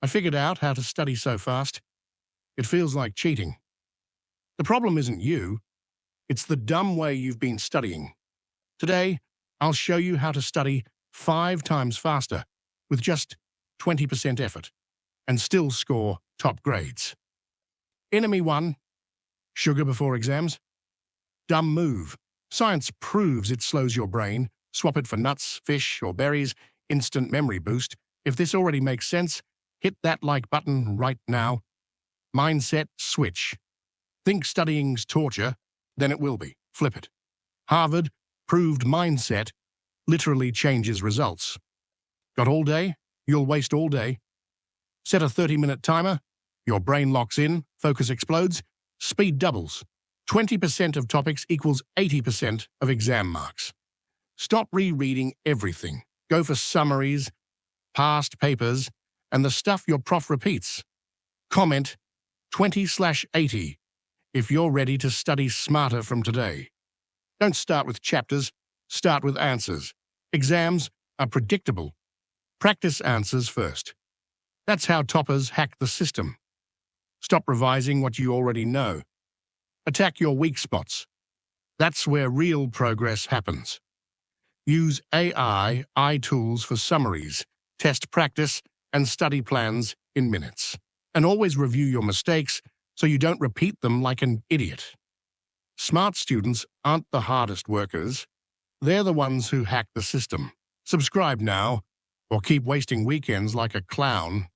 I figured out how to study so fast. It feels like cheating. The problem isn't you, it's the dumb way you've been studying. Today, I'll show you how to study 5 times faster with just 20% effort and still score top grades. Enemy 1. Sugar before exams. Dumb move. Science proves it slows your brain. Swap it for nuts, fish, or berries. Instant memory boost. If this already makes sense, hit that like button right now. Mindset switch. Think studying's torture, then it will be. Flip it. Harvard proved mindset literally changes results. Got all day? You'll waste all day. Set a 30-minute timer. Your brain locks in, focus explodes, speed doubles. 20% of topics equals 80% of exam marks. Stop rereading everything. Go for summaries, past papers, and the stuff your prof repeats. Comment 20/80 if you're ready to study smarter from today. Don't start with chapters, start with answers. Exams are predictable. Practice answers first. That's how toppers hack the system. Stop revising what you already know. Attack your weak spots. That's where real progress happens. Use AI tools for summaries, test practice, and study plans in minutes. And always review your mistakes so you don't repeat them like an idiot. Smart students aren't the hardest workers. They're the ones who hack the system. Subscribe now, or keep wasting weekends like a clown